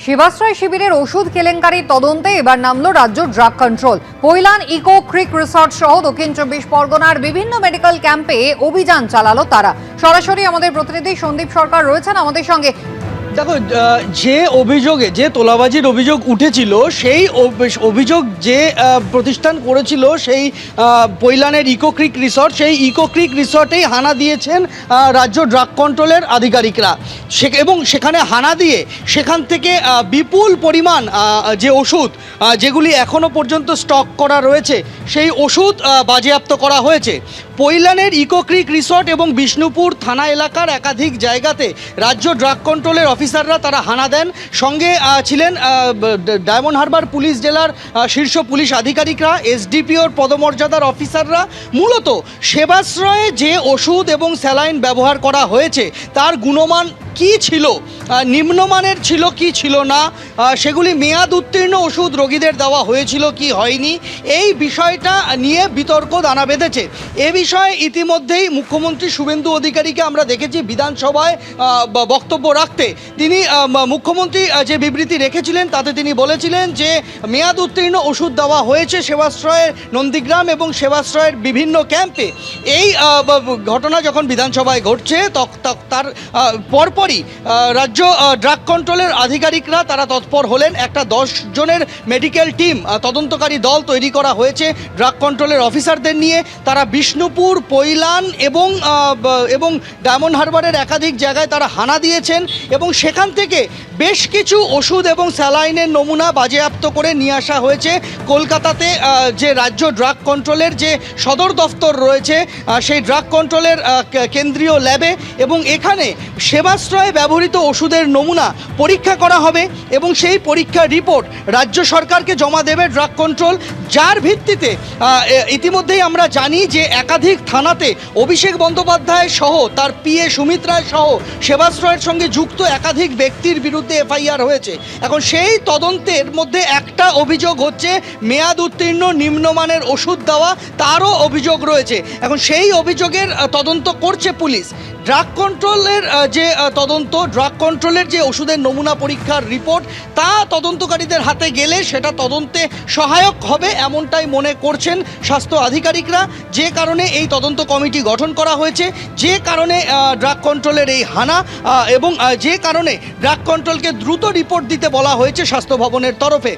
শিবাশ্রয় শিবিরের ওষুধ কেলেঙ্কারি তদন্তে এবার নামলো রাজ্য drug control. Pailan eco creek resort সহ দক্ষিণ 24 পরগনার বিভিন্ন মেডিকেল ক্যাম্পে অভিযান চালালো তারা। সরাসরি আমাদের প্রতিনিধি সন্দীপ সরকার রয়েছেন আমাদের সঙ্গে। দেখো, যে অভিযোগে যে তোলাবাজির অভিযোগ উঠেছিল সেই অভিযোগ যে প্রতিষ্ঠান করেছিল সেই পৈলানের ইকো ক্রিক রিসর্ট, সেই ইকো ক্রিক রিসর্টেই হানা দিয়েছেন রাজ্য ড্রাগ কন্ট্রোলের আধিকারিকরা এবং সেখানে হানা দিয়ে সেখান থেকে বিপুল পরিমাণ যে ওষুধ যেগুলি এখনও পর্যন্ত স্টক করা রয়েছে সেই ওষুধ বাজেয়াপ্ত করা হয়েছে। পৈলানের ইকো ক্রিক রিসর্ট এবং বিষ্ণুপুর থানা এলাকার একাধিক জায়গাতে রাজ্য ড্রাগ কন্ট্রোলের অফিসাররা তারা হানা দেন। সঙ্গে ছিলেন ডায়মন্ড হারবার পুলিশ জেলার শীর্ষ পুলিশ আধিকারিকরা, এসডিপিওর পদমর্যাদার অফিসাররা। মূলত সেবাশ্রয়ে যে ওষুধ এবং স্যালাইন ব্যবহার করা হয়েছে তার গুণমান কি ছিল, নিম্নমানের ছিল কি ছিল না, সেগুলি মেয়াদ উত্তীর্ণ ওষুধ রোগীদের দেওয়া হয়েছিল কি হয়নি, এই বিষয়টা নিয়ে বিতর্ক দানা বেঁধেছে। এ বিষয়ে ইতিমধ্যেই মুখ্যমন্ত্রী শুভেন্দু অধিকারীকে আমরা দেখেছি বিধানসভায় বক্তব্য রাখতে। তিনি মুখ্যমন্ত্রী যে বিবৃতি রেখেছিলেন তাতে তিনি বলেছিলেন যে মেয়াদ উত্তীর্ণ ওষুধ দেওয়া হয়েছে সেবাশ্রয়ের নন্দীগ্রাম এবং সেবাশ্রয়ের বিভিন্ন ক্যাম্পে। এই ঘটনা যখন বিধানসভায় ঘটছে তার পরপরই রাজ্য ড্রাগ কন্ট্রোলের আধিকারিকরা তারা তৎপর হলেন। একটা 10 জনের মেডিকেল টিম, তদন্তকারী দল তৈরি করা হয়েছে ড্রাগ কন্ট্রোলের অফিসারদের নিয়ে। তারা বিষ্ণুপুর, পৈলান এবং ডায়মন্ড হারবারের একাধিক জায়গায় তারা হানা দিয়েছেন এবং সেখান থেকে বেশ কিছু ওষুধ এবং স্যালাইনের নমুনা বাজেয়াপ্ত করে নিয়ে আসা হয়েছে কলকাতাতে যে রাজ্য ড্রাগ কন্ট্রোলের যে সদর দফতর রয়েছে সেই ড্রাগ কন্ট্রোলের কেন্দ্রীয় ল্যাবে, এবং এখানে সেবাশ্রয়ে ব্যবহৃত ওষুধের নমুনা পরীক্ষা করা হবে এবং সেই পরীক্ষার রিপোর্ট রাজ্য সরকারকে জমা দেবে ড্রাগ কন্ট্রোল। যার ভিত্তিতে ইতিমধ্যেই আমরা জানি যে একাধিক থানাতে অভিষেক বন্দ্যোপাধ্যায় সহ তার পিএ সুমিত রায় সহ সেবাশ্রয়ের সঙ্গে যুক্ত একাধিক ব্যক্তির বিরুদ্ধে এফআইআর হয়েছে। এখন সেই তদন্তের মধ্যে একটা অভিযোগ হচ্ছে মেয়াদ উত্তীর্ণ নিম্নমানের ওষুধ দেওয়া, তারও অভিযোগ রয়েছে। এখন সেই অভিযোগের তদন্ত করছে পুলিশ। ড্রাগ কন্ট্রোলের যে তদন্ত, ড্রাগ কন্ট্রোলের যে ওষুধের নমুনা পরীক্ষার রিপোর্ট তা তদন্তকারীদের হাতে গেলে সেটা তদন্তে সহায়ক হবে এমনটাই মনে করছেন স্বাস্থ্য আধিকারিকরা। যে কারণে এই তদন্ত কমিটি গঠন করা হয়েছে, যে কারণে ড্রাগ কন্ট্রোলের এই হানা এবং যে কারণে ড্রাগ কন্ট্রোলকে দ্রুত রিপোর্ট দিতে বলা হয়েছে স্বাস্থ্য ভবনের তরফে।